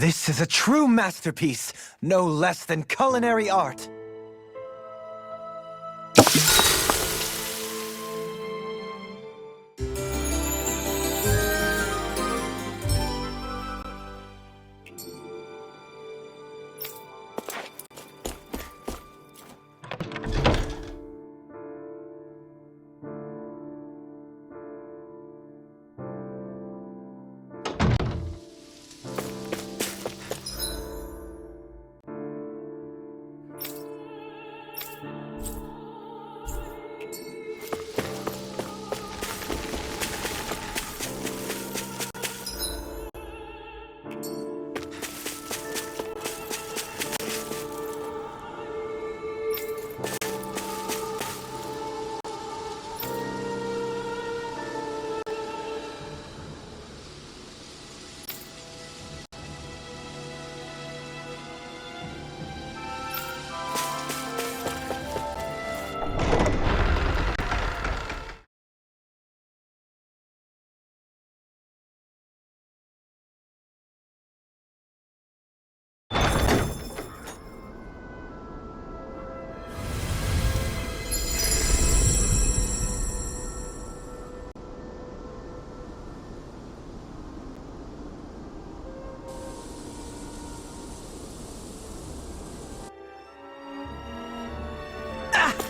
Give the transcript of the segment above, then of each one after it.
This is a true masterpiece, no less than culinary art.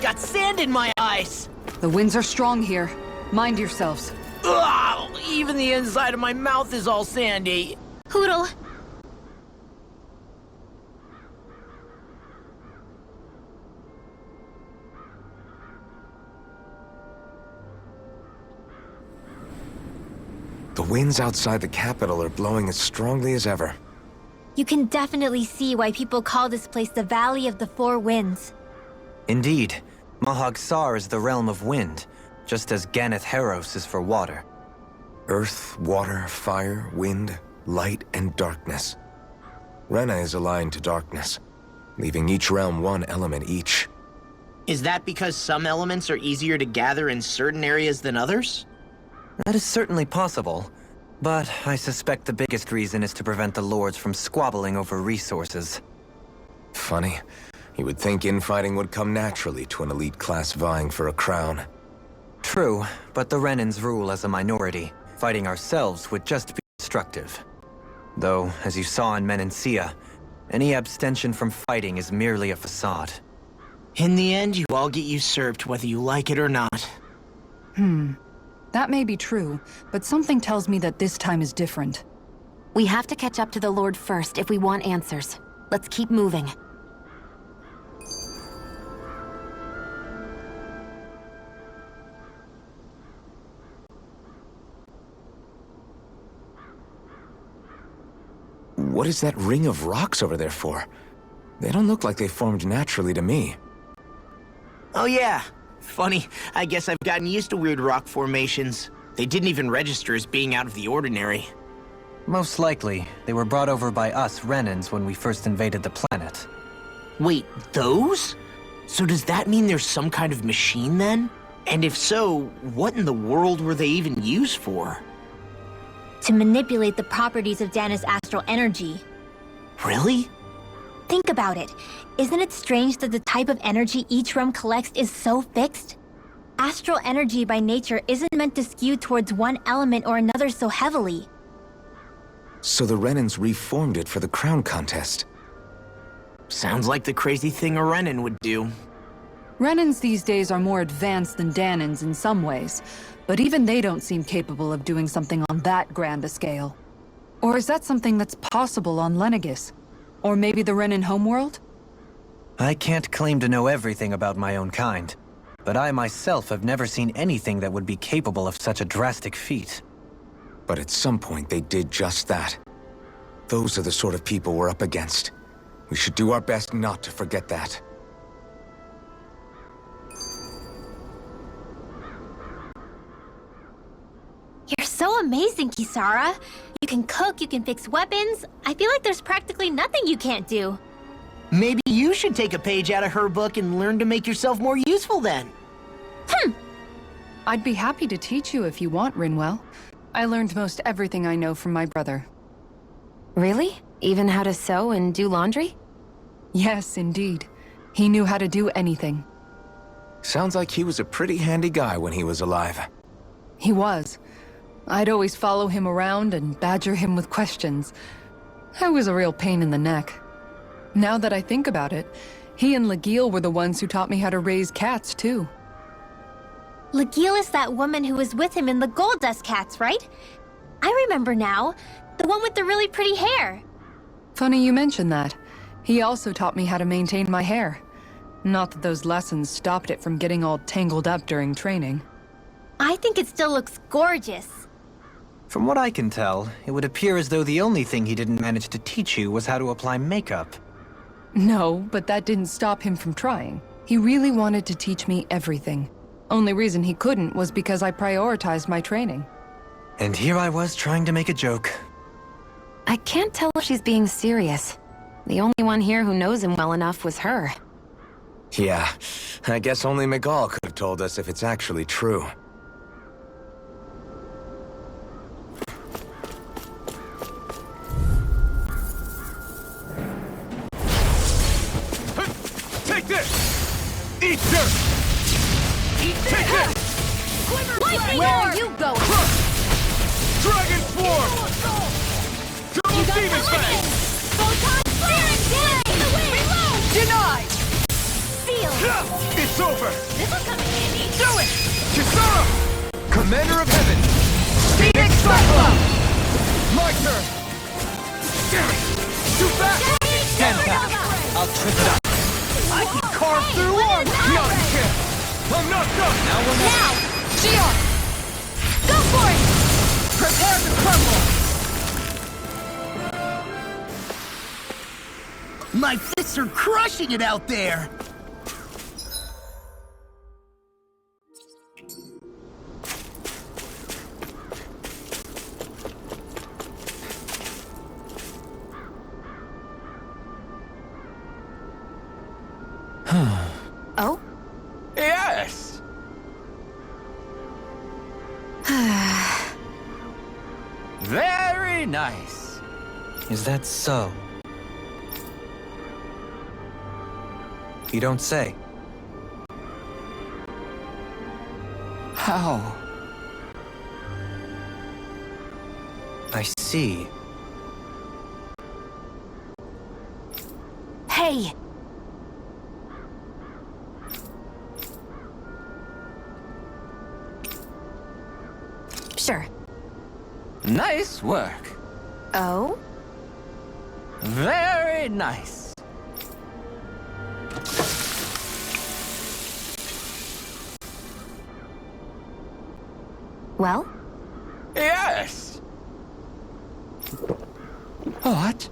Got sand in my eyes! The winds are strong here. Mind yourselves. Ugh, even the inside of my mouth is all sandy. Poodle. The winds outside the capital are blowing as strongly as ever. You can definitely see why people call this place the Valley of the Four Winds. Indeed, Mahag Sar is the realm of wind, just as Ganeth Heros is for water. Earth, water, fire, wind, light, and darkness. Rena is aligned to darkness, leaving each realm one element each. Is that because some elements are easier to gather in certain areas than others? That is certainly possible, but I suspect the biggest reason is to prevent the lords from squabbling over resources. Funny. You would think infighting would come naturally to an elite class vying for a crown. True, but the Renans rule as a minority. Fighting ourselves would just be destructive. Though, as you saw in Menancia, any abstention from fighting is merely a facade. In the end, you all get usurped whether you like it or not. That may be true, but something tells me that this time is different. We have to catch up to the Lord first if we want answers. Let's keep moving. What is that ring of rocks over there for? They don't look like they formed naturally to me. Oh yeah. Funny, I guess I've gotten used to weird rock formations. They didn't even register as being out of the ordinary. Most likely, they were brought over by us Renans when we first invaded the planet. Wait, those? So does that mean there's some kind of machine then? And if so, what in the world were they even used for? To manipulate the properties of Dahna's astral energy. Really? Think about it. Isn't it strange that the type of energy each realm collects is so fixed? Astral energy by nature isn't meant to skew towards one element or another so heavily. So the Renans reformed it for the crown contest. Sounds like the crazy thing a Renan would do. Renans these days are more advanced than Dahnans in some ways, but even they don't seem capable of doing something on that grand a scale. Or is that something that's possible on Lenegis? Or maybe the Renan homeworld? I can't claim to know everything about my own kind, but I myself have never seen anything that would be capable of such a drastic feat. But at some point they did just that. Those are the sort of people we're up against. We should do our best not to forget that. You're so amazing, Kisara. You can cook, you can fix weapons. I feel like there's practically nothing you can't do. Maybe you should take a page out of her book and learn to make yourself more useful then. I'd be happy to teach you if you want, Rinwell. I learned most everything I know from my brother. Really? Even how to sew and do laundry? Yes, indeed. He knew how to do anything. Sounds like he was a pretty handy guy when he was alive. He was. I'd always follow him around and badger him with questions. I was a real pain in the neck. Now that I think about it, he and Legil were the ones who taught me how to raise cats, too. Legil is that woman who was with him in the Gold Dust Cats, right? I remember now. The one with the really pretty hair. Funny you mention that. He also taught me how to maintain my hair. Not that those lessons stopped it from getting all tangled up during training. I think it still looks gorgeous. From what I can tell, it would appear as though the only thing he didn't manage to teach you was how to apply makeup. No, but that didn't stop him from trying. He really wanted to teach me everything. Only reason he couldn't was because I prioritized my training. And here I was trying to make a joke. I can't tell if she's being serious. The only one here who knows him well enough was her. Yeah, I guess only Miguel could have told us if it's actually true. Take this! Eat dirt! Eat Take this! Where are you going? Dragon form! Double demon fang! Photon Spirit! Reload! Denied! Seal! It's over! This'll come in handy. Do it! Kisara! Commander of Heaven! Phoenix Cyclone! My turn! Damn it! Too fast! Stand back. I'll trip it up. I can carve through armor! Beyond the kill! I'm not done! Now we'll Now! Xion! Go for it! Prepare to crumble! My fists are crushing it out there! Oh? Yes! Very nice. Is that so? You don't say. How? I see. Hey! Sure. Nice work. Oh? Very nice. Well? Yes! What?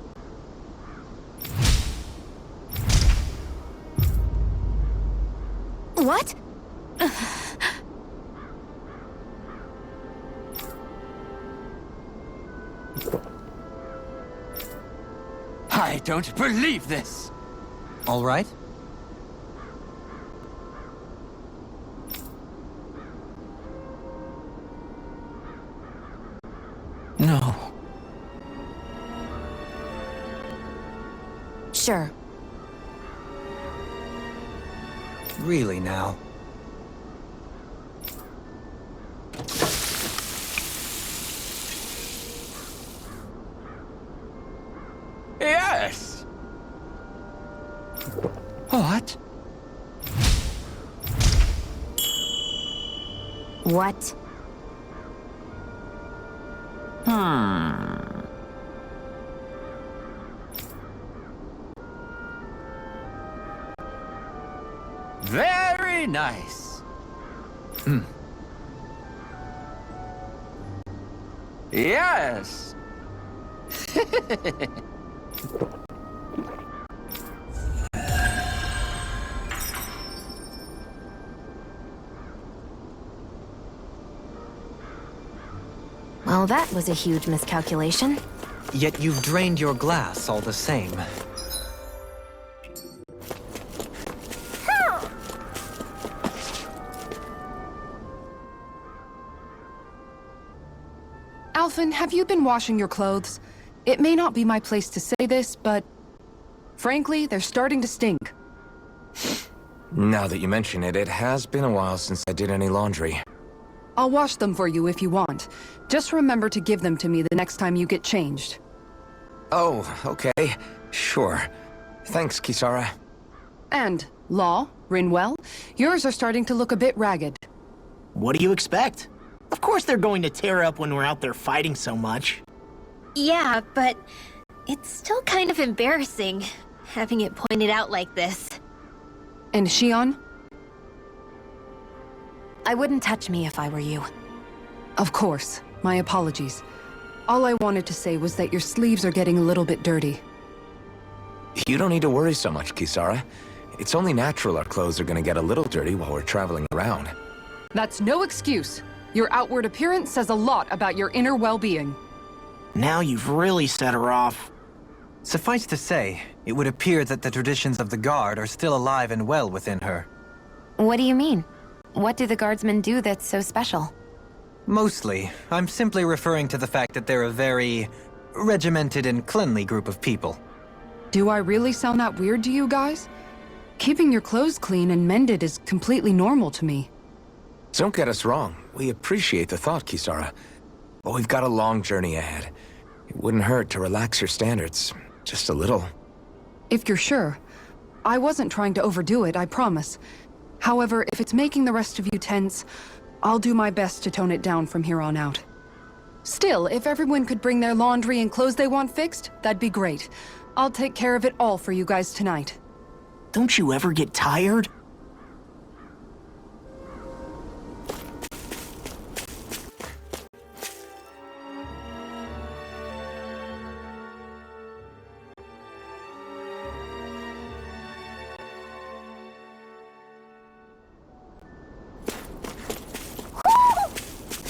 What? I don't believe this! All right? No. Sure. Really now. Yes! What? What? Very nice. Yes. Well, that was a huge miscalculation. Yet you've drained your glass all the same. Alphen, have you been washing your clothes? It may not be my place to say this, but frankly, they're starting to stink. Now that you mention it, it has been a while since I did any laundry. I'll wash them for you if you want. Just remember to give them to me the next time you get changed. Oh, okay. Sure. Thanks, Kisara. And, Law, Rinwell, yours are starting to look a bit ragged. What do you expect? Of course they're going to tear up when we're out there fighting so much. Yeah, but it's still kind of embarrassing, having it pointed out like this. And Shion? I wouldn't touch me if I were you. Of course. My apologies. All I wanted to say was that your sleeves are getting a little bit dirty. You don't need to worry so much, Kisara. It's only natural our clothes are gonna get a little dirty while we're traveling around. That's no excuse. Your outward appearance says a lot about your inner well-being. Now you've really set her off. Suffice to say, it would appear that the traditions of the Guard are still alive and well within her. What do you mean? What do the guardsmen do that's so special? Mostly, I'm simply referring to the fact that they're a very regimented and cleanly group of people. Do I really sound that weird to you guys? Keeping your clothes clean and mended is completely normal to me. Don't get us wrong. We appreciate the thought, Kisara. But we've got a long journey ahead. It wouldn't hurt to relax your standards. Just a little. If you're sure. I wasn't trying to overdo it, I promise. However, if it's making the rest of you tense, I'll do my best to tone it down from here on out. Still, if everyone could bring their laundry and clothes they want fixed, that'd be great. I'll take care of it all for you guys tonight. Don't you ever get tired?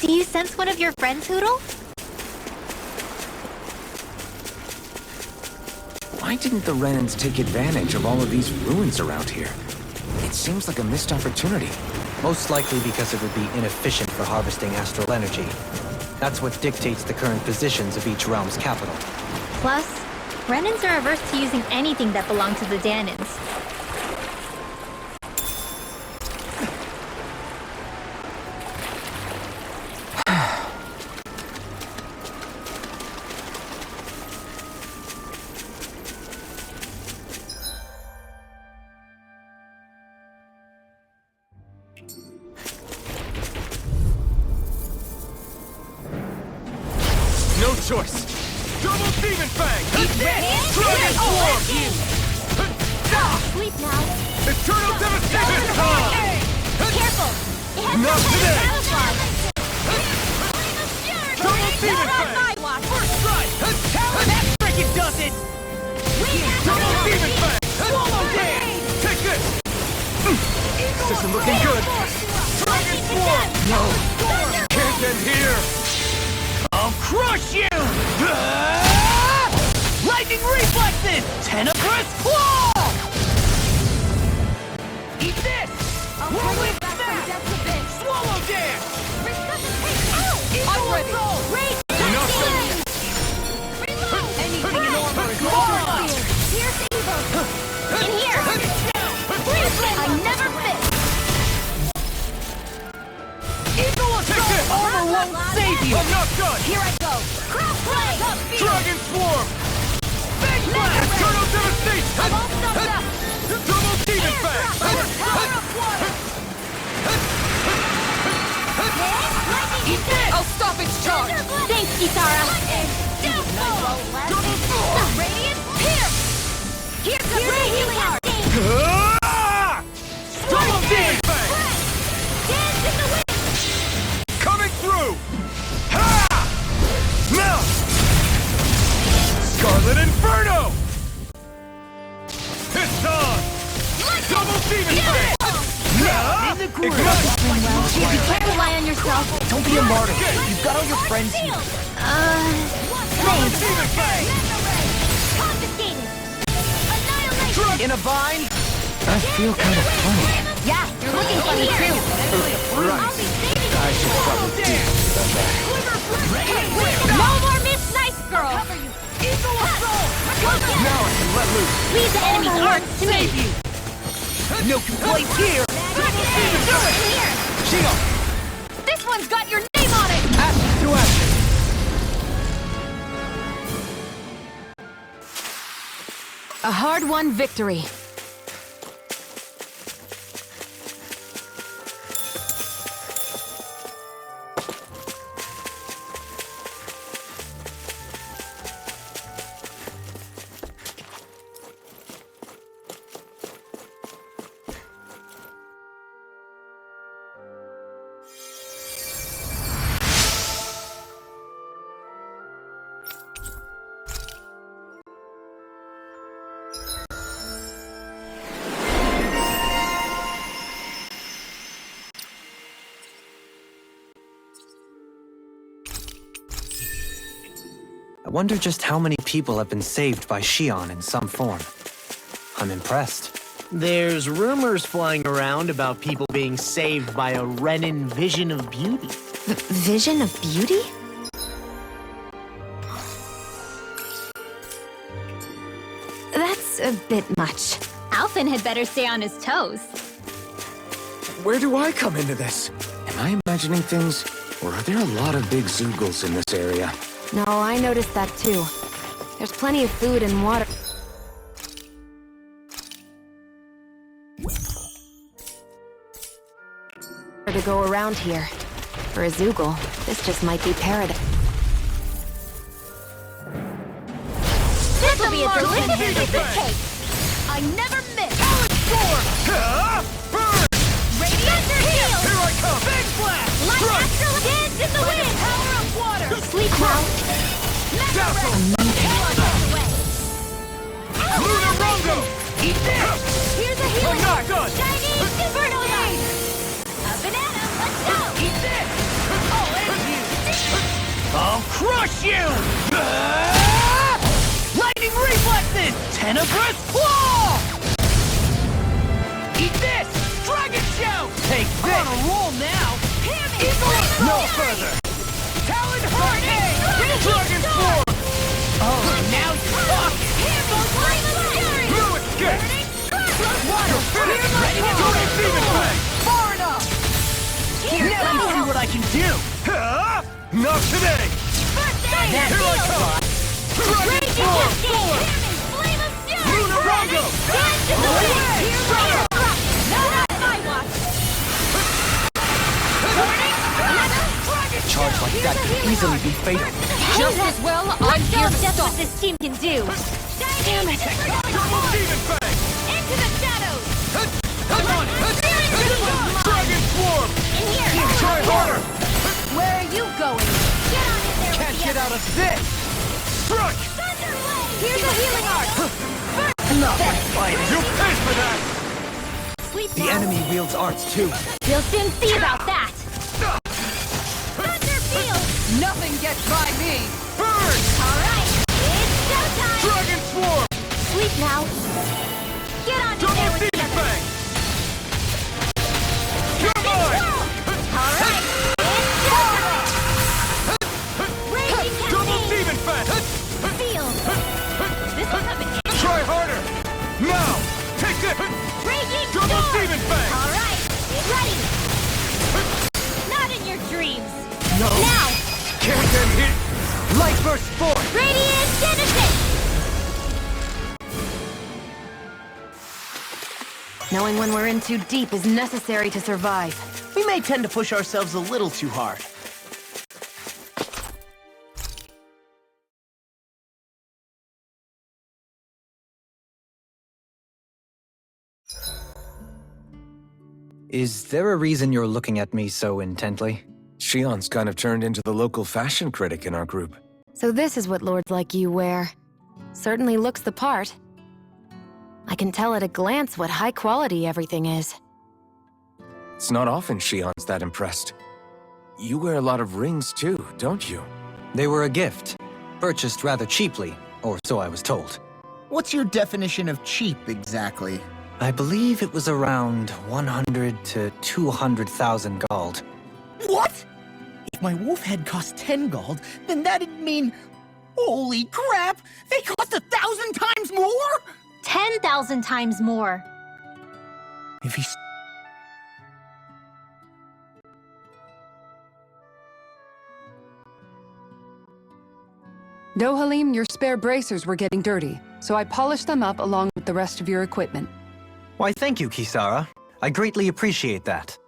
Do you sense one of your friends, Hoodle? Why didn't the Renans take advantage of all of these ruins around here? It seems like a missed opportunity. Most likely because it would be inefficient for harvesting astral energy. That's what dictates the current positions of each realm's capital. Plus, Renans are averse to using anything that belongs to the Dahnans. No choice. Double Demon Fang! Dragon Swarm! Sleep now. Eternal Devastation! Careful! It has Not today! camouflage! Double Demon Fang! First strike! That frickin' does it! Double Demon Fang! Swallow Dance! Take this! This isn't looking good! Dragon Swarm! No! Can't end here! I'll crush you! Lightning reflexes! Tenebrous claw! Eat this! Whirling snap! Swallow dance! I'm ready. Anything in armor is gone! Here's evil! In here! I never miss! Eagle assault! Armor won't save you! I'm not done! Here I go! Cross play! Dragon Swarm! Big blast! Eternal Devastation! I'm all stuffed up! Double Demon Fang! Power of water! Eat this! I'll stop its charge! Thanks, Kisara! Double Sword! Radiant Pierce! Here's the healing heart! Ah! Double Demon Fang! Dance in the wind! Coming through! Ha! Now! Scarlet Inferno! It's on! Double Demon Fang! In the groove! You can't rely on yourself. Don't be a martyr. You've got all your friends here. Double Demon Fang! Confiscated! Annihilation! In a vine? I feel kind of funny. Yeah, you're looking funny too. I'll be saving you. I should probably do about that. No more Miss Nice Girl! loose! Leave the enemy's arts to me! Save you! No complaints here! Here! Shion! This one's got your name on it! Action to action! A hard-won victory. I wonder just how many people have been saved by Shion in some form. I'm impressed. There's rumors flying around about people being saved by a Renan vision of beauty. Vision of beauty? That's a bit much. Alphen had better stay on his toes. Where do I come into this? Am I imagining things? Or are there a lot of big Zoogles in this area? No, I noticed that too. There's plenty of food and water. To go around here. For a Zoogle, this just might be paradise. This'll be a delicious piece of cake! I never miss! Burn! Radiant heal! Here I come! Big blast! Light astral dance in the wind! Power of water! Sleep now! Dazzle! Lunar Rongo! Eat this! Here's a healing I'm not heart! done! Chinese Inferno Knife! A banana, let's go! Eat this! I'll end you! I'll crush you! Lightning reflexes! Tenebrous claw! Eat this! Dragon shout! Take this! On a roll now! Hear me! No further! Talon Heart! Dragon form! Oh, now you're fucked! No escape! You're finished! Ready to Double Demon Fang! Far enough! Now you see what I can do! Huh? Not today! That's Here I come! Dragon form! Lunar Rongo! Charge like that could easily be fatal. Just as well, I'm Let's show here to just stop. what this team can do. Damn it! Double Demon Fang! Into the shadows! Come on! Dragon swarm! In here! Try harder! Where are you going? Get on in there! Can't get out of this! Struck! Here's a healing art! You'll pay for that! Sleep The enemy wields arts too. We'll soon see about that! Thunder field! Nothing gets by me! Burn! Alright, it's showtime! Dragon swarm! Sleep now! Get on in there Double with the Demon others! Fang! You're mine! Alright, it's showtime! Raging Double Cascade! Demon Fang! Feel! This will come in handy! Try harder! Now! Take this! Raging Double Storm! Demon Fang! Alright, get ready! Not in your dreams! No! Now! Can't get hit! Light Burst form! Radiant Genesis! Knowing when we're in too deep is necessary to survive. We may tend to push ourselves a little too hard. Is there a reason you're looking at me so intently? Shion's kind of turned into the local fashion critic in our group. So this is what lords like you wear. Certainly looks the part. I can tell at a glance what high quality everything is. It's not often Shion's that impressed. You wear a lot of rings too, don't you? They were a gift, purchased rather cheaply, or so I was told. What's your definition of cheap, exactly? I believe it was around 100 to 200,000 gold. What? If my wolf head cost 10 gold, then that'd mean... Holy crap! They cost 1,000 times more?! 10,000 times more. If he's... Dohalim, your spare bracers were getting dirty, so I polished them up along with the rest of your equipment. Why, thank you, Kisara. I greatly appreciate that.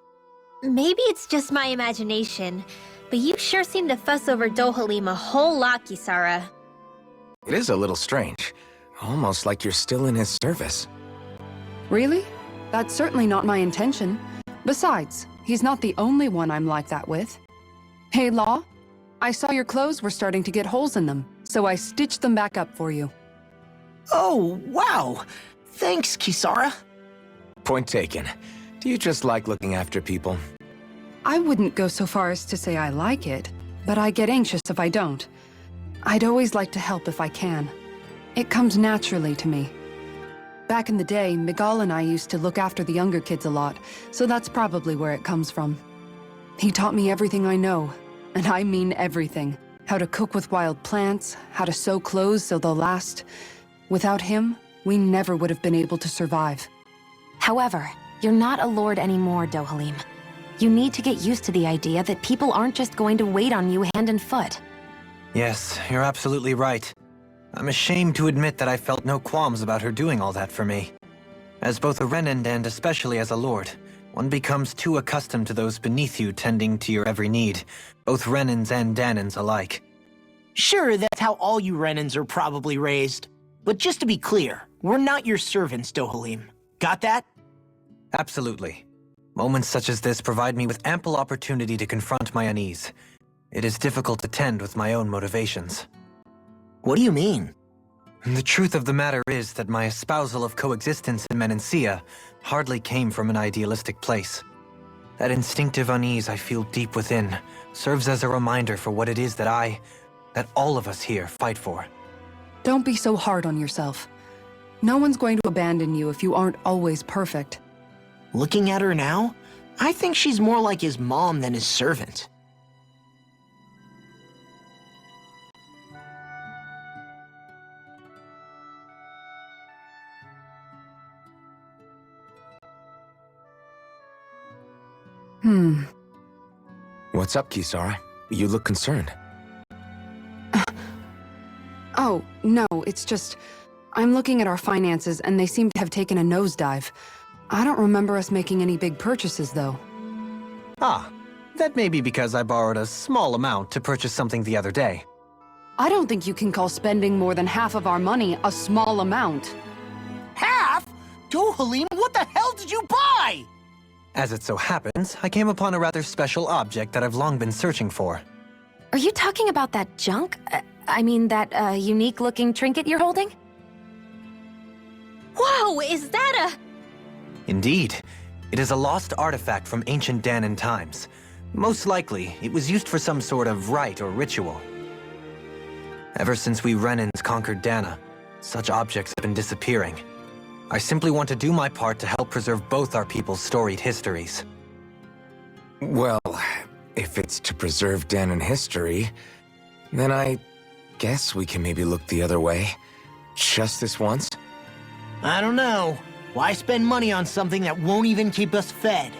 Maybe it's just my imagination, but you sure seem to fuss over Dohalim a whole lot, Kisara. It is a little strange. Almost like you're still in his service. Really? That's certainly not my intention. Besides, he's not the only one I'm like that with. Hey, Law, I saw your clothes were starting to get holes in them, so I stitched them back up for you. Oh, wow! Thanks, Kisara. Point taken. Do you just like looking after people? I wouldn't go so far as to say I like it, but I get anxious if I don't. I'd always like to help if I can. It comes naturally to me. Back in the day, Miguel and I used to look after the younger kids a lot, so that's probably where it comes from. He taught me everything I know, and I mean everything. How to cook with wild plants, how to sew clothes so they'll last. Without him, we never would have been able to survive. However, you're not a lord anymore, Dohalim. You need to get used to the idea that people aren't just going to wait on you hand and foot. Yes, you're absolutely right. I'm ashamed to admit that I felt no qualms about her doing all that for me. As both a Renan and especially as a lord, one becomes too accustomed to those beneath you tending to your every need, both Renans and Dahnans alike. Sure, that's how all you Renans are probably raised. But just to be clear, we're not your servants, Dohalim. Got that? Absolutely. Moments such as this provide me with ample opportunity to confront my unease. It is difficult to tend with my own motivations. What do you mean? The truth of the matter is that my espousal of coexistence in Menancia hardly came from an idealistic place. That instinctive unease I feel deep within serves as a reminder for what it is that all of us here fight for. Don't be so hard on yourself. No one's going to abandon you if you aren't always perfect. Looking at her now, I think she's more like his mom than his servant. What's up, Kisara? You look concerned. Oh, no, it's just... I'm looking at our finances and they seem to have taken a nosedive. I don't remember us making any big purchases, though. Ah, that may be because I borrowed a small amount to purchase something the other day. I don't think you can call spending more than half of our money a small amount. Half? Dohalim, what the hell did you buy? As it so happens, I came upon a rather special object that I've long been searching for. Are you talking about that junk? That unique-looking trinket you're holding? Whoa, is that a... Indeed. It is a lost artifact from ancient Dahnan times. Most likely, it was used for some sort of rite or ritual. Ever since we Renans conquered Dahna, such objects have been disappearing. I simply want to do my part to help preserve both our people's storied histories. Well, if it's to preserve Dahnan history, then I guess we can maybe look the other way. Just this once? I don't know. Why spend money on something that won't even keep us fed?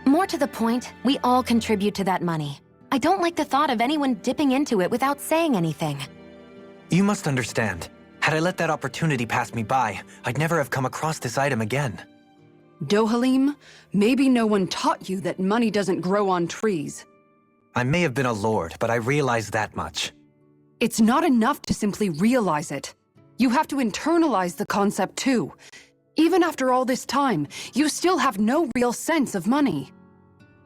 More to the point, we all contribute to that money. I don't like the thought of anyone dipping into it without saying anything. You must understand. Had I let that opportunity pass me by, I'd never have come across this item again. Dohalim, maybe no one taught you that money doesn't grow on trees. I may have been a lord, but I realize that much. It's not enough to simply realize it. You have to internalize the concept too. Even after all this time, you still have no real sense of money.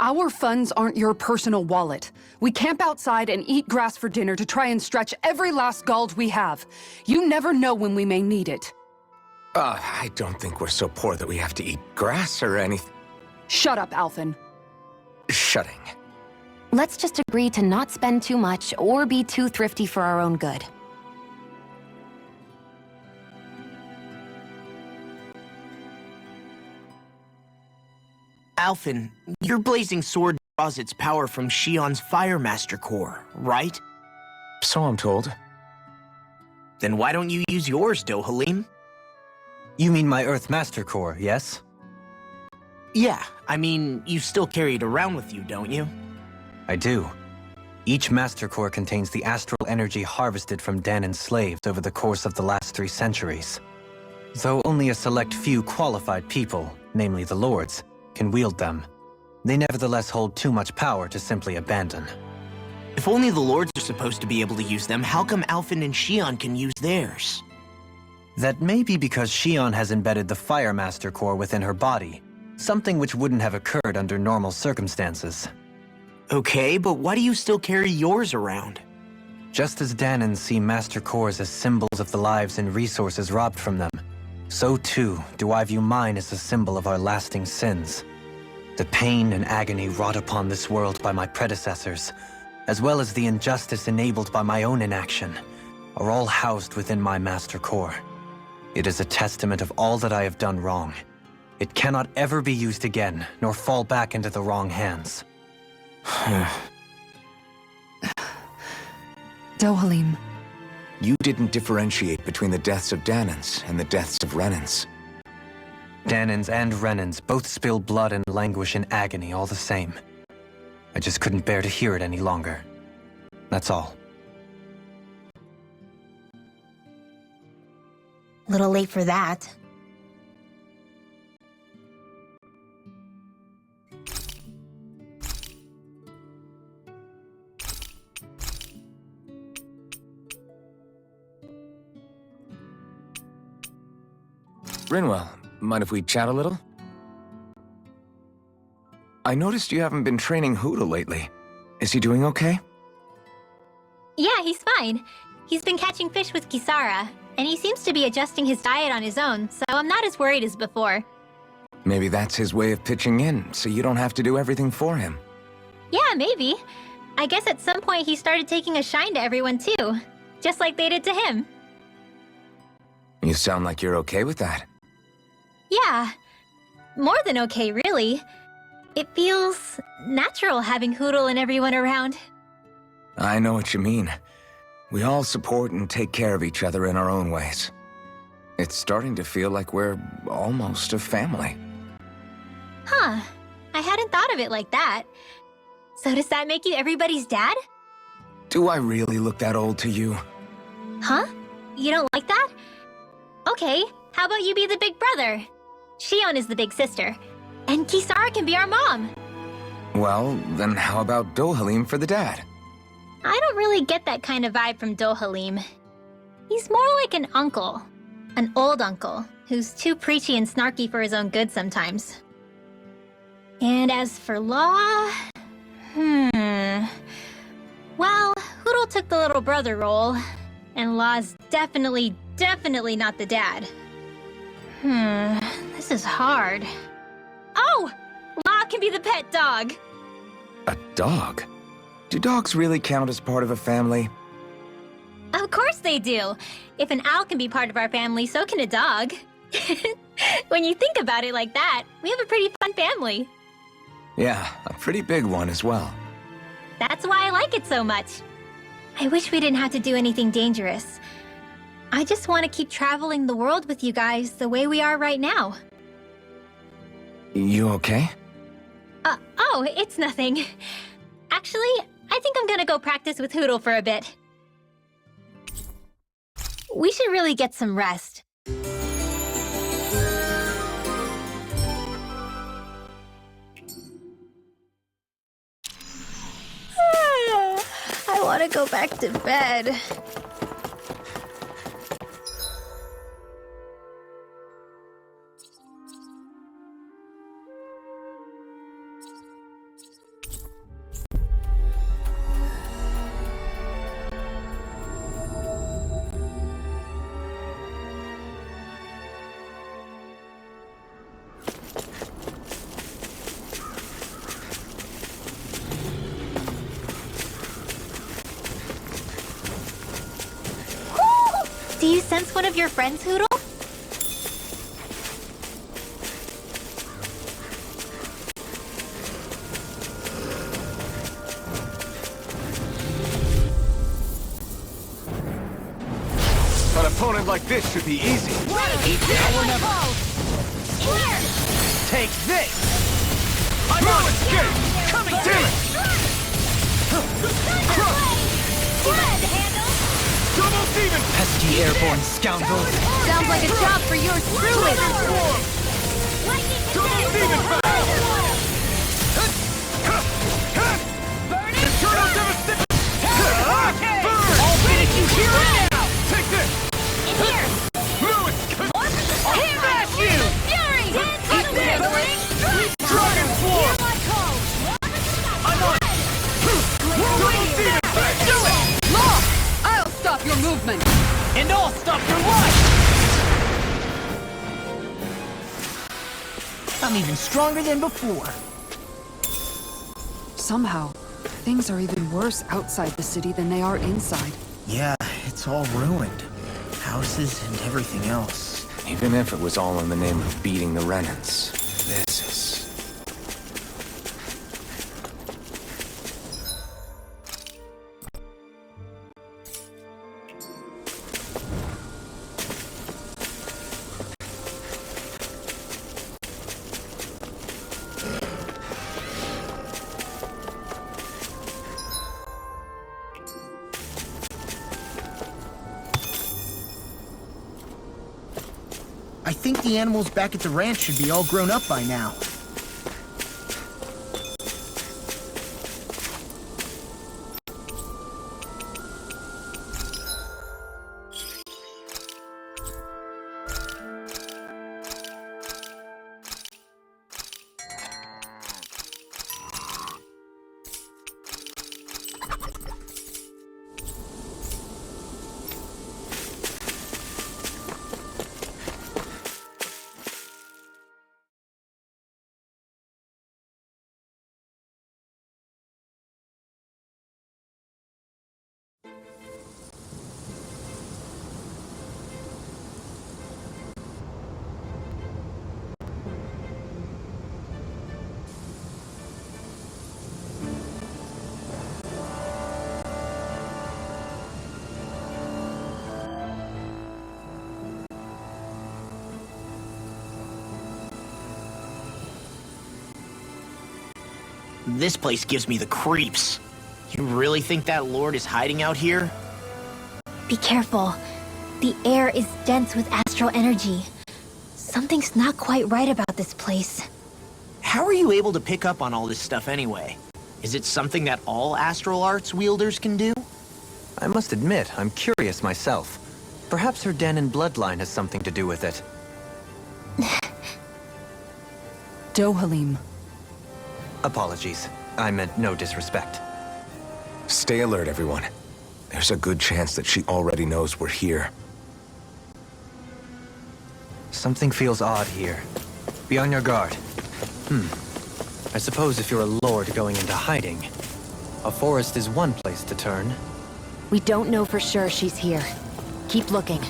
Our funds aren't your personal wallet. We camp outside and eat grass for dinner to try and stretch every last gold we have. You never know when we may need it. I don't think we're so poor that we have to eat grass or anything. Shut up, Alphen. Shutting. Let's just agree to not spend too much or be too thrifty for our own good. Alphen, your blazing sword draws its power from Shion's Firemaster core, right? So I'm told. Then why don't you use yours, Dohalim? You mean my Earth Master Core, yes? Yeah, I mean, you still carry it around with you, don't you? I do. Each Master Core contains the astral energy harvested from Dahnan's slaves over the course of the last 3 centuries. Though only a select few qualified people, namely the Lords, can wield them, they nevertheless hold too much power to simply abandon. If only the Lords are supposed to be able to use them, how come Alphen and Xion can use theirs? That may be because Xion has embedded the Fire Master Core within her body, something which wouldn't have occurred under normal circumstances. Okay, but why do you still carry yours around? Just as Dahnans see Master Cores as symbols of the lives and resources robbed from them, so too do I view mine as a symbol of our lasting sins. The pain and agony wrought upon this world by my predecessors, as well as the injustice enabled by my own inaction, are all housed within my Master Core. It is a testament of all that I have done wrong. It cannot ever be used again, nor fall back into the wrong hands. Dohalim. You didn't differentiate between the deaths of Dahnans and the deaths of Renans. Dahnans and Renans both spill blood and languish in agony all the same. I just couldn't bear to hear it any longer. That's all. Little late for that. Rinwell, mind if we chat a little? I noticed you haven't been training Hoodle lately. Is he doing okay? Yeah, he's fine. He's been catching fish with Kisara, and he seems to be adjusting his diet on his own, so I'm not as worried as before. Maybe that's his way of pitching in, so you don't have to do everything for him. Yeah, maybe. I guess at some point he started taking a shine to everyone too, just like they did to him. You sound like you're okay with that. Yeah, more than okay, really. It feels natural having Hoodle and everyone around. I know what you mean. We all support and take care of each other in our own ways. It's starting to feel like we're almost a family. Huh, I hadn't thought of it like that. So does that make you everybody's dad? Do I really look that old to you? Huh? You don't like that? Okay, how about you be the big brother? Xion is the big sister, and Kisara can be our mom. Well, then how about Dohalim for the dad? I don't really get that kind of vibe from Dohalim. He's more like an uncle. An old uncle, who's too preachy and snarky for his own good sometimes. And as for Law... Well, Hoodle took the little brother role, and Law's definitely not the dad. This is hard. Oh! Law can be the pet dog! A dog? Do dogs really count as part of a family? Of course they do! If an owl can be part of our family, so can a dog. When you think about it like that, we have a pretty fun family. Yeah, a pretty big one as well. That's why I like it so much. I wish we didn't have to do anything dangerous. I just want to keep traveling the world with you guys the way we are right now. You okay? Oh, it's nothing. Actually, I think I'm gonna go practice with Hoodle for a bit. We should really get some rest. I want to go back to bed. Do you sense one of your friends, Hoodle? Not a opponent like this should be easy. Now or never. Take this! I'm on escape! Coming to it! Double demon! Pesky airborne scoundrels! Sounds like a job for yours truly! Double demon fang! Eternal devastation! Burn! I'll finish you here and now! Take this! Smash you! Fury! Eat this! Dragon Swarm! I'm on! Double demon fang! Do it! Law! I'll stop your movement! And I'll stop your life! I'm even stronger than before. Somehow, things are even worse outside the city than they are inside. Yeah, it's all ruined. Houses and everything else. Even if it was all in the name of beating the Renans, this is... I think the animals back at the ranch should be all grown up by now. This place gives me the creeps. You really think that lord is hiding out here? Be careful. The air is dense with astral energy. Something's not quite right about this place. How are you able to pick up on all this stuff anyway? Is it something that all astral arts wielders can do? I must admit, I'm curious myself. Perhaps her Dahnan bloodline has something to do with it. Dohalim. Apologies. I meant no disrespect. Stay alert, everyone. There's a good chance that she already knows we're here. Something feels odd here. Be on your guard. I suppose if you're a lord going into hiding, a forest is one place to turn. We don't know for sure she's here. Keep looking.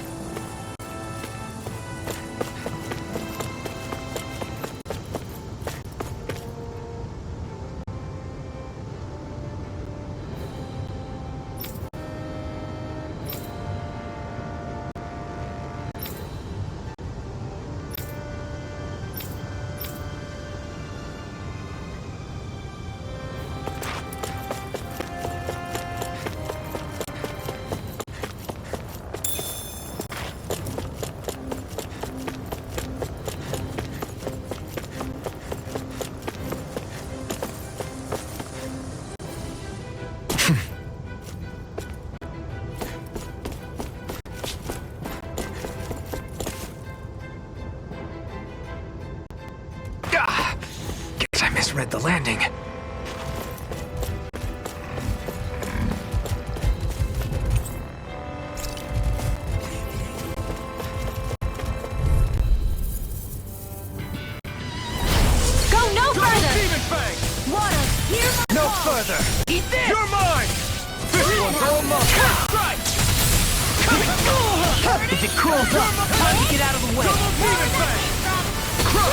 Guess I misread the landing. Go no Double further! demon fang! Water, hear my No call! further! Eat this! You're mine! This one's all mine! Strike! If it crawls up, time to get out of the way. Double demon fang!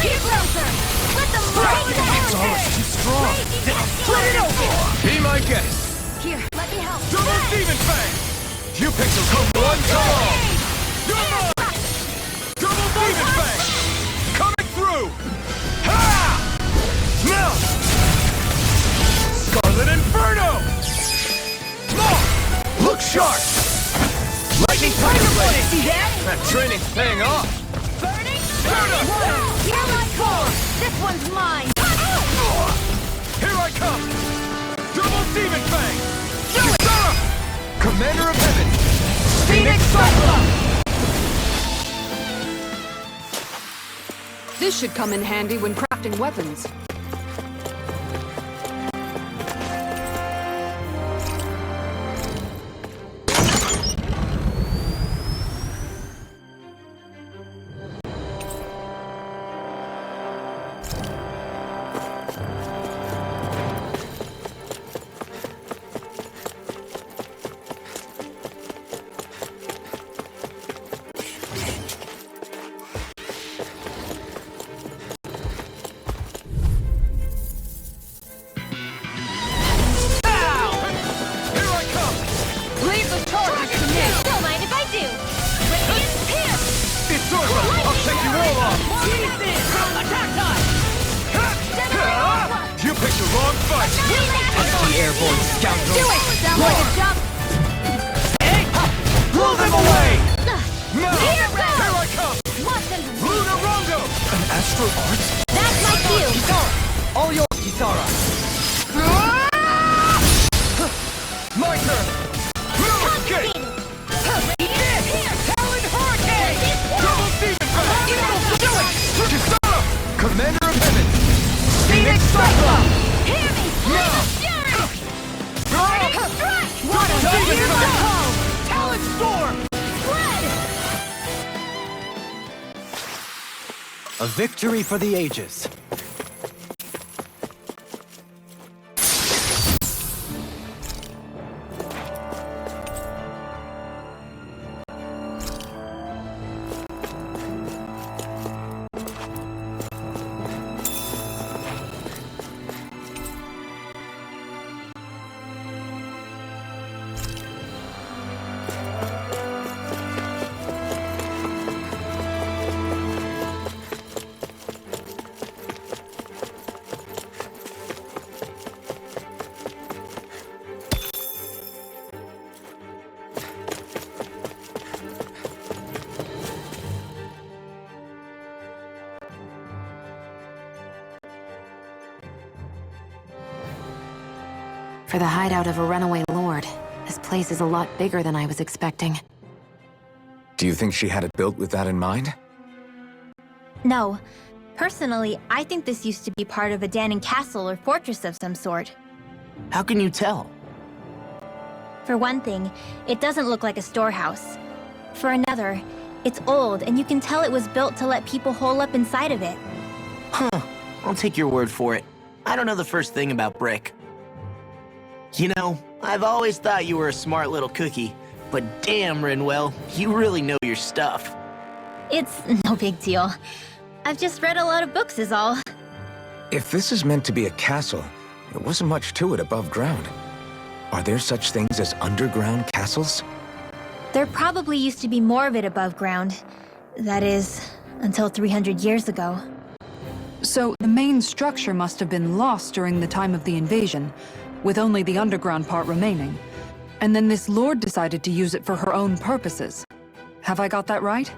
Get closer! Let them break the It's too strong! Split it open! Be my guest! Here, let me help. Double demon fang! You picked a good one, come on! You're mine! Double Demon Fang! Coming through! Ha! Now! Scarlet Inferno! Maw! Look sharp! Lightning Tiger Blade! See that? That training's paying off! Burning? Burn! Here I come! This one's mine! Here I come! Double Demon Fang! Kisara! Commander of Heaven! Phoenix Cyclone! This should come in handy when crafting weapons. A victory for the ages. For the hideout of a runaway lord, this place is a lot bigger than I was expecting. Do you think she had it built with that in mind? No. Personally, I think this used to be part of a Dahnan castle or fortress of some sort. How can you tell? For one thing, it doesn't look like a storehouse. For another, it's old and you can tell it was built to let people hole up inside of it. Huh. I'll take your word for it. I don't know the first thing about brick. You know, I've always thought you were a smart little cookie, but damn, Rinwell, you really know your stuff. It's no big deal. I've just read a lot of books is all. If this is meant to be a castle, there wasn't much to it above ground. Are there such things as underground castles? There probably used to be more of it above ground. That is, until 300 years ago. So the main structure must have been lost during the time of the invasion, with only the underground part remaining. And then this lord decided to use it for her own purposes. Have I got that right?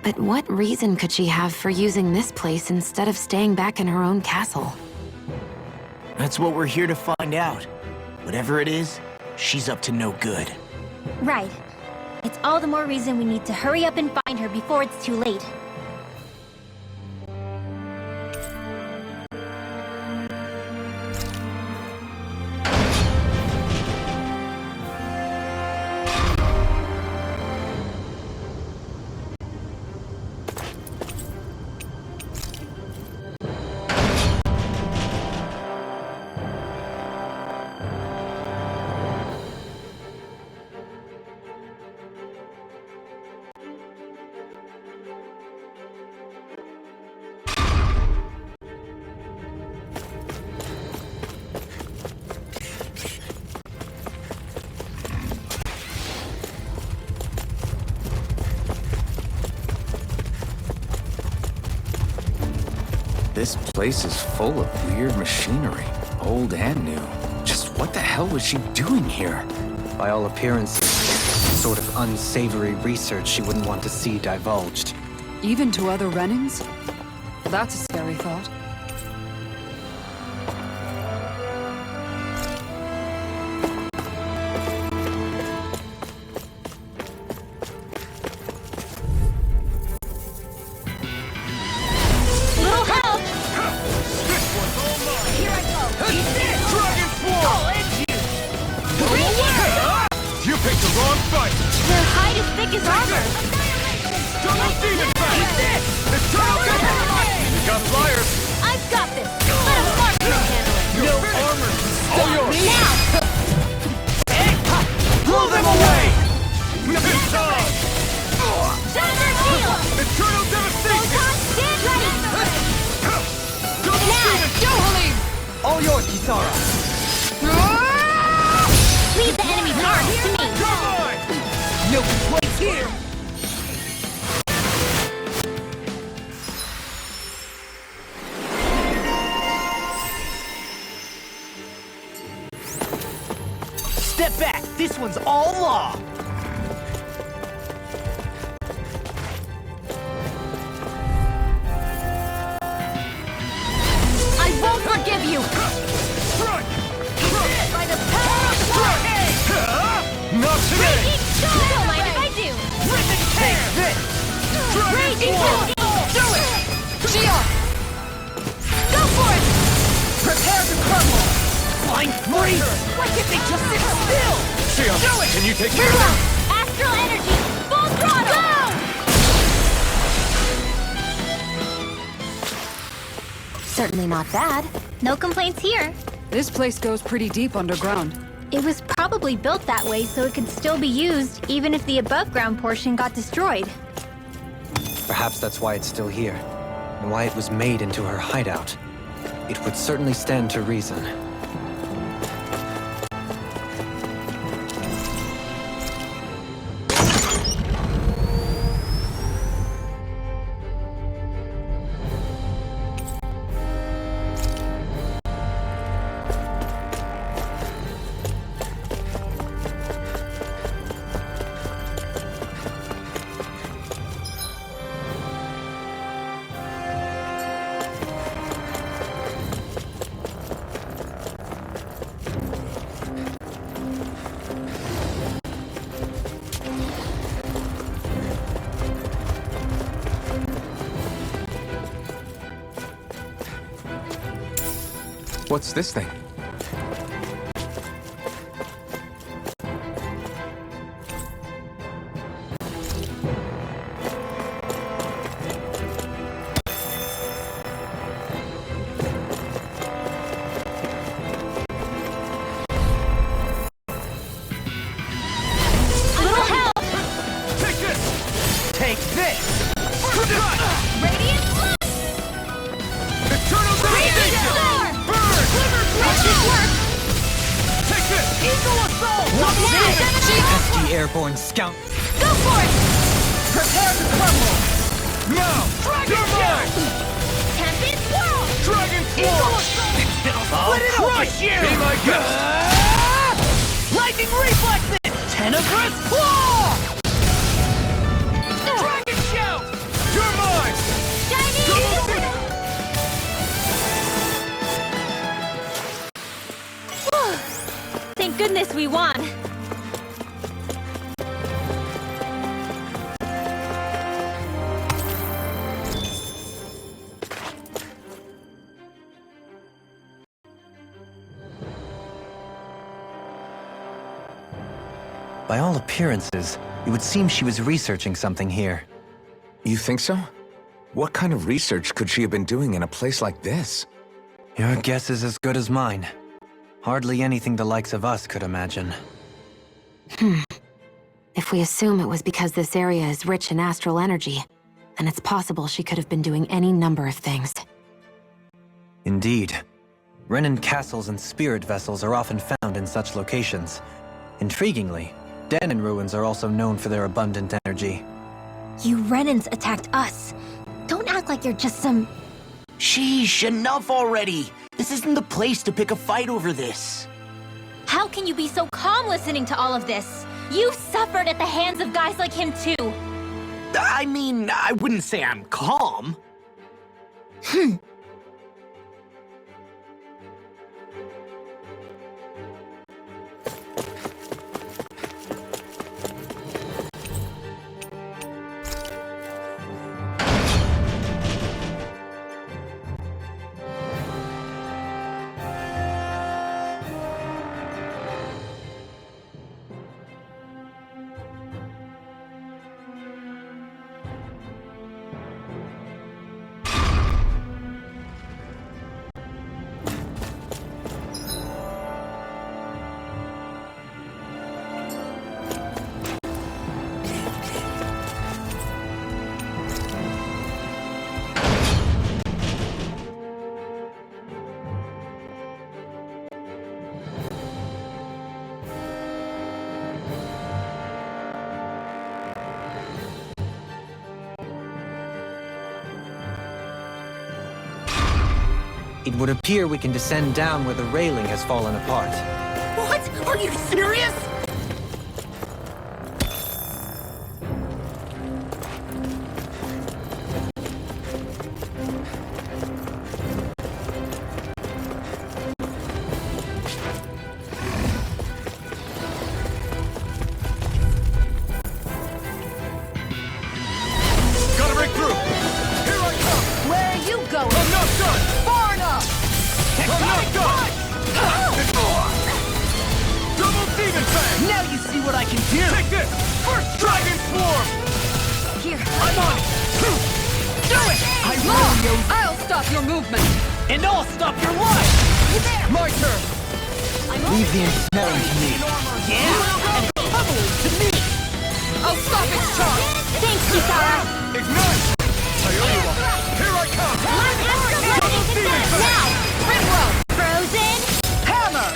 But what reason could she have for using this place instead of staying back in her own castle? That's what we're here to find out. Whatever it is, she's up to no good. Right. It's all the more reason we need to hurry up and find her before it's too late. This place is full of weird machinery, old and new. Just what the hell was she doing here? By all appearances, sort of unsavory research she wouldn't want to see divulged. Even to other Renans? That's a scary thought. Little help! This one's all mine! Here I go! He's it! Dragon Swarm! I'll end you! You picked the wrong fight! Their hide is thick as armor! Double demon fight! Eternal Chapter! You got flyers! I've got this! Let a marksman handle it! No armor! All yours! Now! Blow them away! It's on! Thunder Shield! Eternal devastation! Photon, stand ready! Double demon! All yours, Kisara! Leave the enemy's arms to me! Come on! No place here! Step back! This one's all law! I won't forgive you! Strike! By the power of Strike! Not today! Don't mind if I do! Take this! Raging Swarm! Do it! Shield! Go for it! Prepare to crumble! Flying freeze! Why can't they just sit still? Shield, can you take care of them? Astral energy! Full throttle! Go! Certainly not bad. No complaints here. This place goes pretty deep underground. It was probably built that way so it could still be used, even if the above-ground portion got destroyed. Perhaps that's why it's still here, and why it was made into her hideout. It would certainly stand to reason. What's this thing? Little help! Take this! Take this! Radiant Blast! Eternal devastation! Storm! Burn! Wretched work! Take this! Eagle assault! Pesky airborne scout. Go for it! Prepare to crumble! Now! You're mine! Tempest Swirl! Dragon Swarm! Split it crush you! Be my guest! Lightning reflexes! Tenebrous claw! Dragon Shout! You're mine! Shiny Double Eagle! Thank goodness we won. By all appearances, it would seem she was researching something here. You think so? What kind of research could she have been doing in a place like this? Your guess is as good as mine. Hardly anything the likes of us could imagine. If we assume it was because this area is rich in astral energy, then it's possible she could have been doing any number of things. Indeed. Renan castles and spirit vessels are often found in such locations. Intriguingly, Dahnan ruins are also known for their abundant energy. You Renans attacked us. Don't act like you're just some Sheesh, enough already! This isn't the place to pick a fight over this. How can you be so calm listening to all of this? You've suffered at the hands of guys like him too. I mean, I wouldn't say I'm calm. It would appear we can descend down where the railing has fallen apart. What? Are you serious? Gotta break through! Here I come! Where are you going? I'm not done! Far enough! I'm not done! Double demon fang! Now you see what I can do! Take this! First dragon swarm! Here, I'm on it! do it! I really know. I'll stop your movement! And I'll stop your life! My turn! Leave the ensnaring to me. Yeah! And pummel to me! I'll stop its charge! Thanks, Kisara. Ignite! I owe you one! Here I come! Double demon fang! Now! Rimworld! Frozen! Hammer!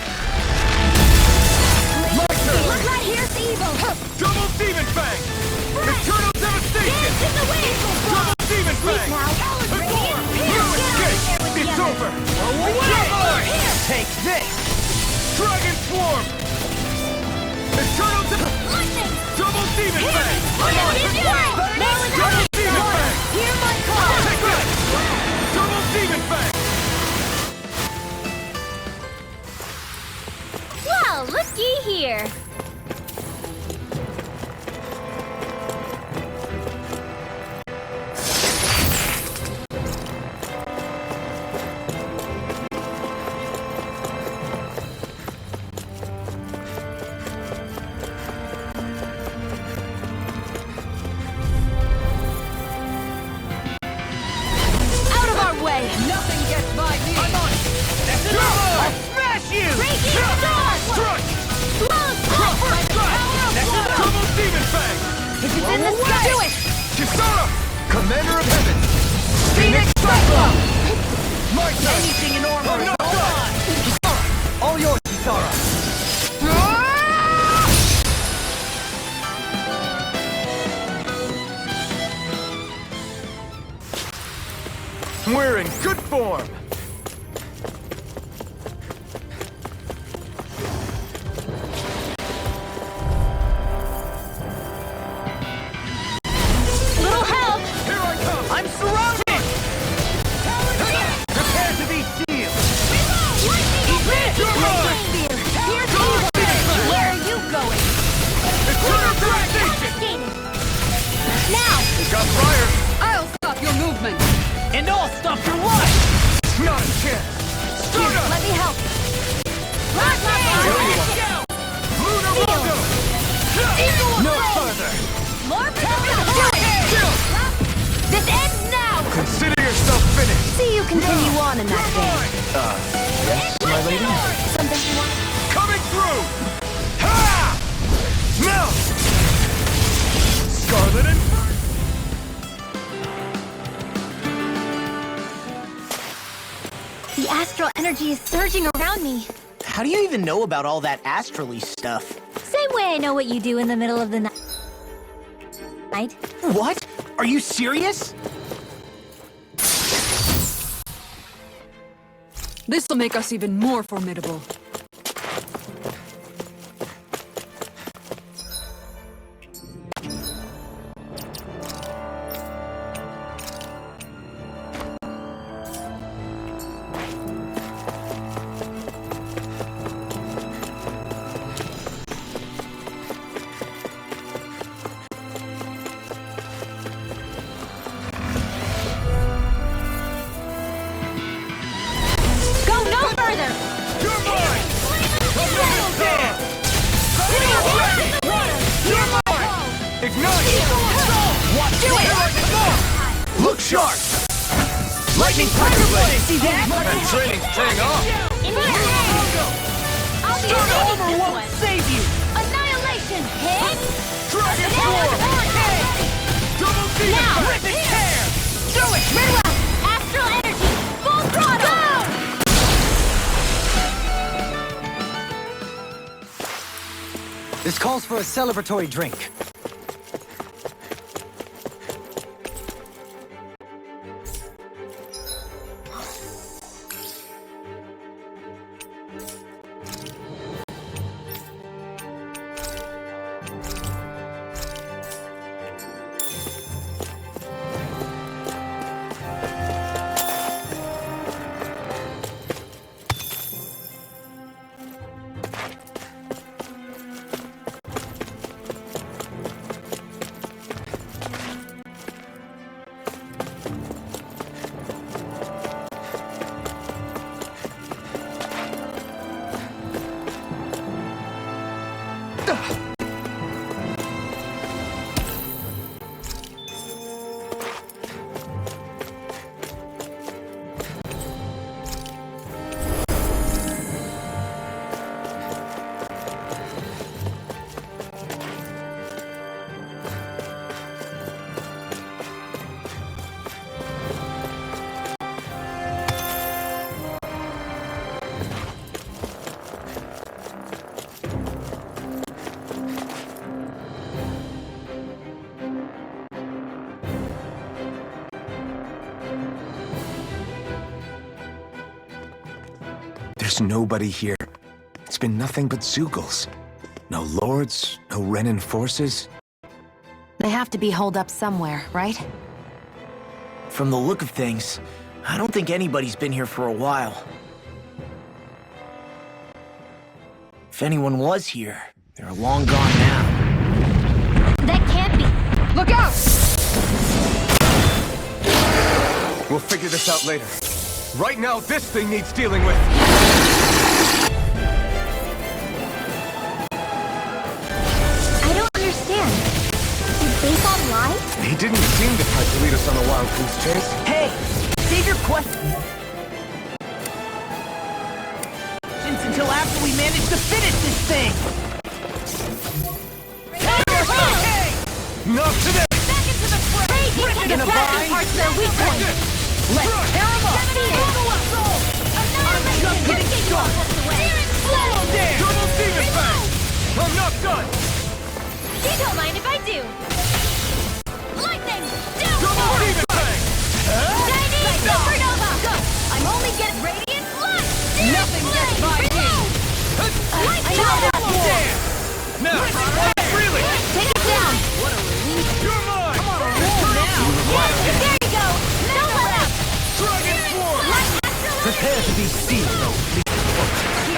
My turn! Look right, here's evil! Double demon fang! Eternal devastation! Dance in the wind! Double demon fang! now! Perform! No escape! It's over! Take this! Dragon swarm! Eternal double demon fang! Double demon fang! Hear my call! Take that! Double demon fang! Well, looky here. Out of our way! Nothing gets by me! I'm on it! I'll smash you! Breaking stars! Strike! Close! First strike! Double demon fang! If it's in the sky, do it! Kisara! Commander of Heaven! Phoenix Cyclone! My turn! Anything in armor I'm is not all done! mine! All yours, Kisara! We're in good form! Little help! Here I come! I'm surrounded! Prepare to be sealed! Here's evil! Where are you going? Eternal devastation! Skated. Now! Got fire! I'll stop your movement! And I'll stop your life! Not a chance! Here, Stardust! let me help. Rock, Lunar Rondo! No further! More power! This ends now! Consider yourself finished! See you continue on in that vein. Yes, my lady? Something you want? Coming through! Ha! Now! Scarlet and... The astral energy is surging around me. How do you even know about all that astrally stuff? Same way I know what you do in the middle of the night. What? Are you serious? This'll make us even more formidable. Look sharp! Lightning Tiger Blade! See that? That training's paying off! Start over won't save you! Annihilation! Hit! Dragon Form! Double team Now! Rip and tear! Do it! Midwell! Astral energy! Full throttle! This calls for a celebratory drink. There's nobody here. It's been nothing but Zeugles. No lords, no Renan forces. They have to be holed up somewhere, right? From the look of things, I don't think anybody's been here for a while. If anyone was here, they're long gone now. That can't be! Look out! We'll figure this out later. Right now, this thing needs dealing with. I don't understand. Did Baseball lie? He didn't seem the type to lead us on a wild goose chase. Hey! Save your questions until after we manage to finish this thing! Hey! Not today! Back into the fray! Raging Gonna attacking bind? parts their weak point! Let's tear 'em up! I'm just getting started! Slow 'em down! Double Demon Fang! I'm not done! You don't mind if I do! Lightning! Double Demon Fang! Chinese Supernova! Go! I'm only getting Radiant Light! Nothing gets by me! Lightning Double Storm! dare! Now! Really! Take it down! What a relief! You're mine! I'm on a roll now! There you go! No let up! Dragon Form! Prepare to be seized, though.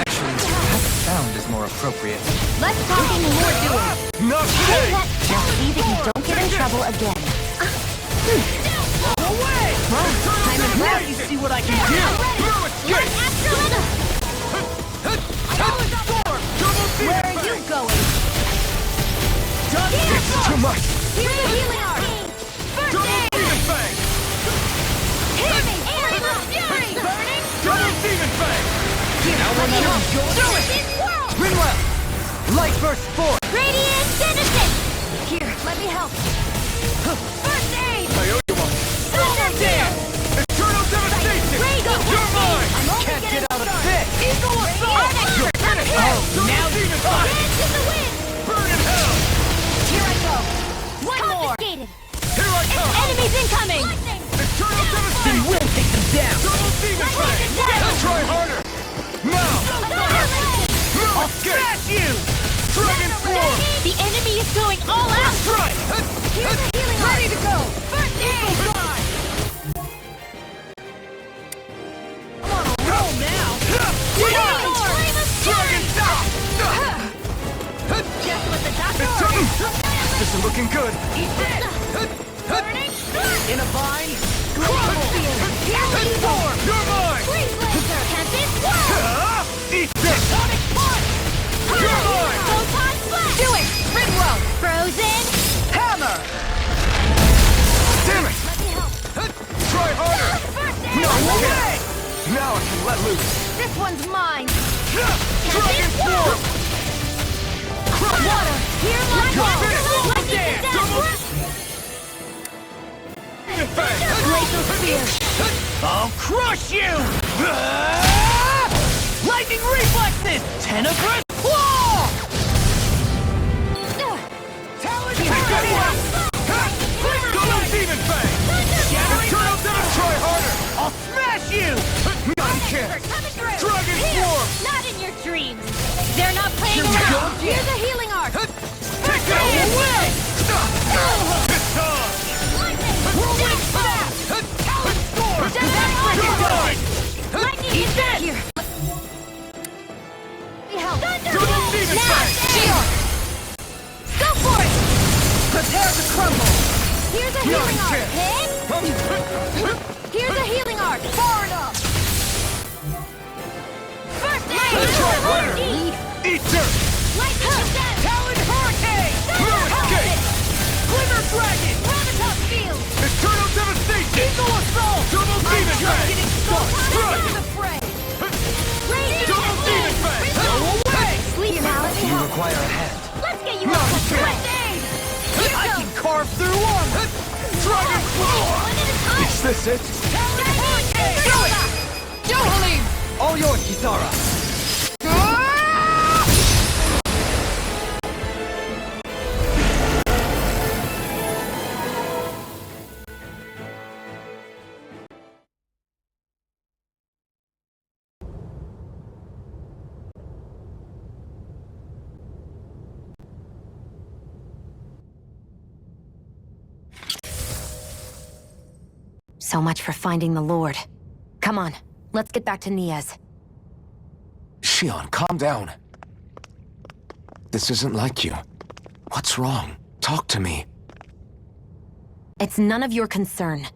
Actually, that sound is more appropriate. Let's talking more doing! Not today! Now see that you don't get in trouble again. Away! Time and Now rest! you see what I can do! No escape! Where are you going? It's too much! Here's the healing art! First Double aid! Demon Fang! Hitting! Animal fury! Burning! Double Demon Fang! Now we're not Do it! Whirl! Rinwell! Light burst forth! Radiant Genesis! Here, let me help. First aid! I owe you one! Thunder Dare! Eternal Devastation! Radiant! You're mine! I'm only Can't getting get out of started. this! Eagle Assault! You're finished! Double Demon Fang! Dance in the wind! Burn in hell! Here I go! One more! Confiscated! Here I come! Enemies incoming! Eternal Then Devastation! we'll take them down! Double Demon Fang! I'll try hard smash you! Dragon form! The enemy is going all out! Right! Here's the healing Ready to go! First aid! I'm on a roll now! Dragon stop! Just what the doctor It's ordered! This is looking good! Eat this! Burning strike! In a vine! Crumble! Healing form! You're mine! Freeze laser! Tempest swirl! Eat this! Sonic punch! You're mine! Photon flash! Do it! Ridwell! Frozen! Hammer! Damn it! Let me help! Try harder! First aid! No way! Now I can let loose! This one's mine! Dragon form! Water! Here lies You're lightning finished! disaster! Glacial spear! I'll crush you! Lightning reflexes! Tenebrous claw! Talon Go Demon Fang! Shattering Try harder! I'll smash you! None can! Dragon form! Not in your dreams! They're not playing Here we go around! again. Here's a healing arc! Take that away! It's on! Whirlwind fast! Talon Storm! You're mine! Lightning is dead! Here! Help! Double Demon Fang! Shield! Go for it! Prepare to crumble! Here's a healing arc! Hit! Here's a healing arc! Far enough! First aid! Try harder! Eat! Eat dirt! Lightning is dead! Talon Hurricane! Thunder Escape! Glimmer Dragon! Gravitas Field! Eternal Devastation! Eagle Assault! Double Demon Fang! Photon into the fray! Double Demon Fang! Go away! Sleep now, let me You help! require a hand. Let's get you No, up! you can't. First aid! Here I goes! can carve through armor! Dragon Claw! One at a time! Is this it? Talon Hurricane! Do it! Johalim! All yours, Kisara. So much for finding the Lord. Come on, let's get back to Niaz. Shion, calm down. This isn't like you. What's wrong? Talk to me. It's none of your concern.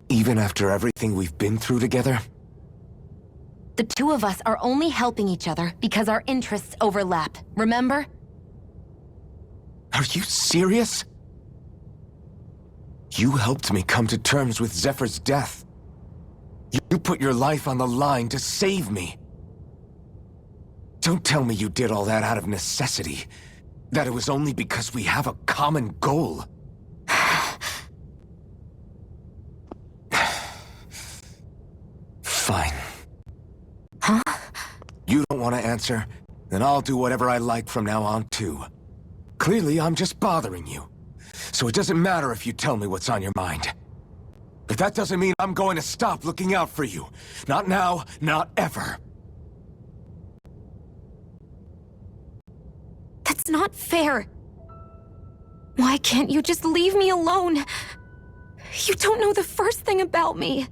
Even after everything we've been through together? The two of us are only helping each other because our interests overlap, remember? Are you serious? You helped me come to terms with Zephyr's death. You put your life on the line to save me. Don't tell me you did all that out of necessity. That it was only because we have a common goal. Fine. Huh? You don't want to answer? Then I'll do whatever I like from now on, too. Clearly, I'm just bothering you. So it doesn't matter if you tell me what's on your mind. But that doesn't mean I'm going to stop looking out for you. Not now, not ever. That's not fair. Why can't you just leave me alone? You don't know the first thing about me.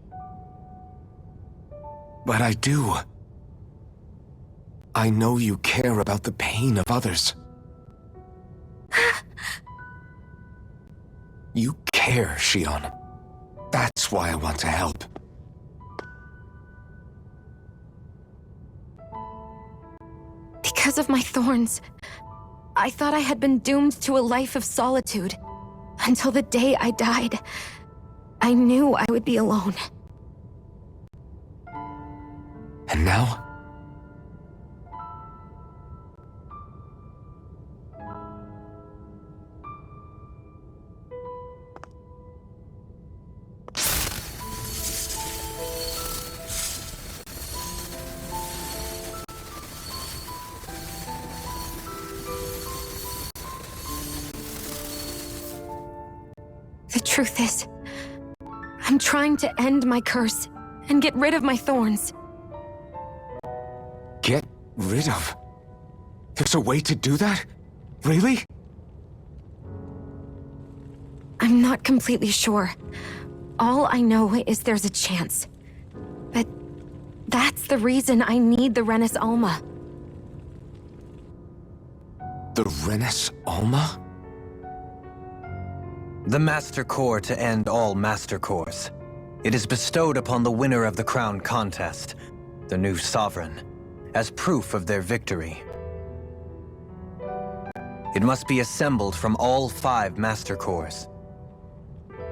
But I do. I know you care about the pain of others. You care, Shion. That's why I want to help. Because of my thorns, I thought I had been doomed to a life of solitude. Until the day I died, I knew I would be alone. And now? The truth is, I'm trying to end my curse and get rid of my thorns. Get rid of? There's a way to do that? Really? I'm not completely sure. All I know is there's a chance. But that's the reason I need the Renas Alma. The Renas Alma? The Master Core to end all Master Cores. It is bestowed upon the winner of the Crown Contest, the new Sovereign, as proof of their victory. It must be assembled from all 5 Master Cores.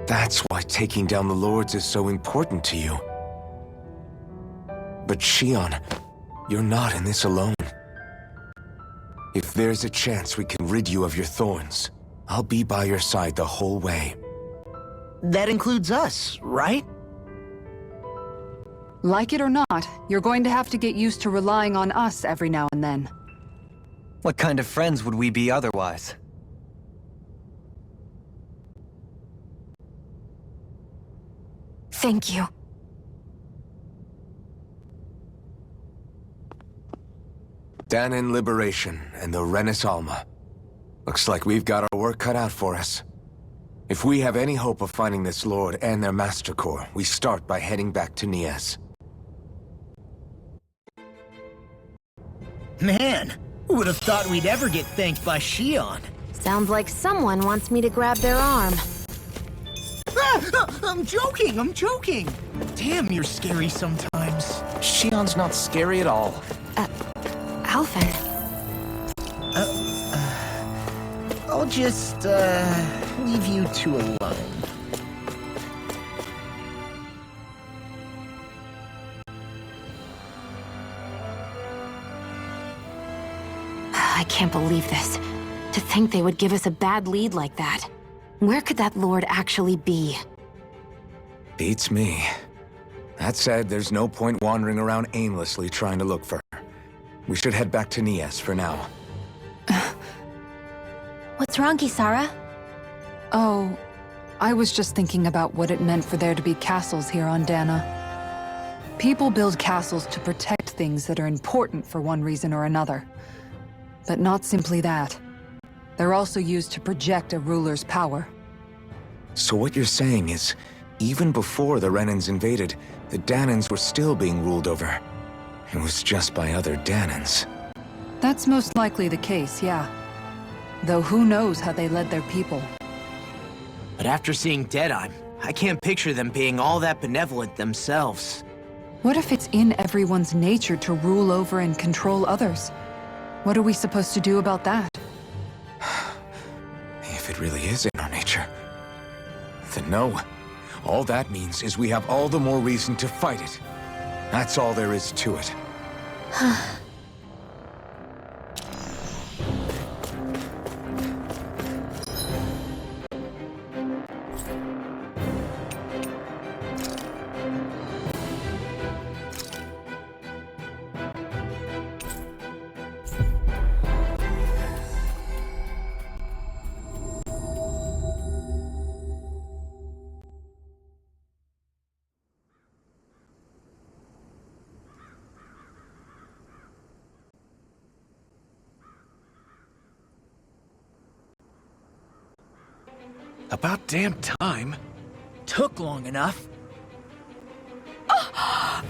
That's why taking down the Lords is so important to you. But Shion, you're not in this alone. If there's a chance we can rid you of your thorns, I'll be by your side the whole way. That includes us, right? Like it or not, you're going to have to get used to relying on us every now and then. What kind of friends would we be otherwise? Thank you. Dahnan Liberation and the Renas Alma. Looks like we've got our work cut out for us. If we have any hope of finding this Lord and their Master Core, we start by heading back to Nias. Man, who would have thought we'd ever get thanked by Shion? Sounds like someone wants me to grab their arm. I'm joking! Damn, you're scary sometimes. Shion's not scary at all. Alphen. I'll just, leave you two alone. I can't believe this. To think they would give us a bad lead like that. Where could that Lord actually be? Beats me. That said, there's no point wandering around aimlessly trying to look for her. We should head back to Nias for now. What's wrong, Kisara? Oh, I was just thinking about what it meant for there to be castles here on Dahna. People build castles to protect things that are important for one reason or another. But not simply that. They're also used to project a ruler's power. So what you're saying is, even before the Renans invaded, the Dahnans were still being ruled over. It was just by other Dahnans. That's most likely the case, yeah. Though who knows how they led their people. But after seeing Deadeye, I can't picture them being all that benevolent themselves. What if it's in everyone's nature to rule over and control others? What are we supposed to do about that? If it really is in our nature, then no. All that means is we have all the more reason to fight it. That's all there is to it. About damn time. Took long enough.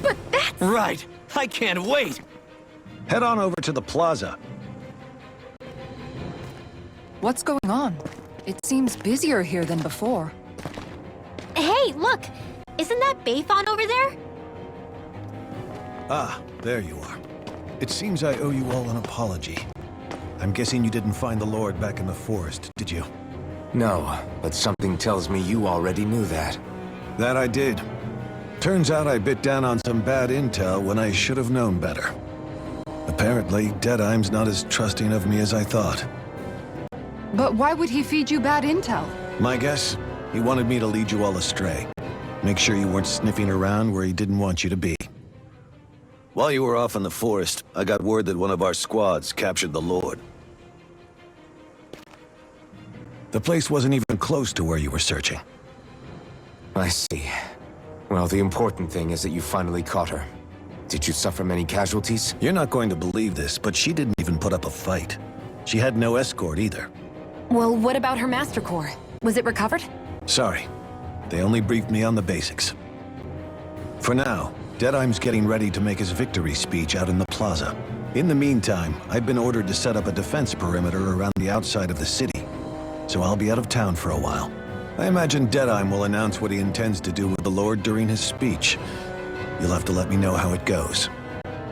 But that's... Right, I can't wait. Head on over to the plaza. What's going on? It seems busier here than before. Hey, look! Isn't that Bayfon over there? Ah, there you are. It seems I owe you all an apology. I'm guessing you didn't find the Lord back in the forest, did you? No, but something tells me you already knew that. That I did. Turns out I bit down on some bad intel when I should have known better. Apparently, Deadeye's not as trusting of me as I thought. But why would he feed you bad intel? My guess? He wanted me to lead you all astray. Make sure you weren't sniffing around where he didn't want you to be. While you were off in the forest, I got word that one of our squads captured the Lord. The place wasn't even close to where you were searching. I see. Well, the important thing is that you finally caught her. Did you suffer many casualties? You're not going to believe this, but she didn't even put up a fight. She had no escort either. Well, what about her Master Core? Was it recovered? Sorry. They only briefed me on the basics. For now, Deadeye's getting ready to make his victory speech out in the plaza. In the meantime, I've been ordered to set up a defense perimeter around the outside of the city, so I'll be out of town for a while. I imagine Deadeye will announce what he intends to do with the Lord during his speech. You'll have to let me know how it goes.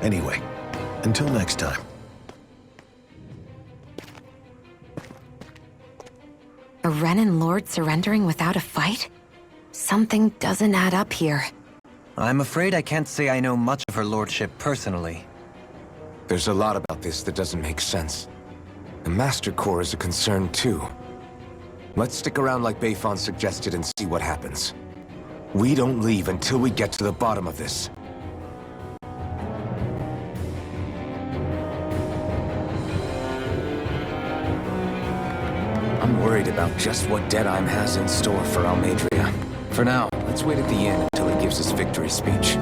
Anyway, until next time. A Renan Lord surrendering without a fight? Something doesn't add up here. I'm afraid I can't say I know much of her lordship personally. There's a lot about this that doesn't make sense. The Master Core is a concern too. Let's stick around like Bayfon suggested and see what happens. We don't leave until we get to the bottom of this. I'm worried about just what Deadeye has in store for Almadria. For now, let's wait at the inn until he gives his victory speech.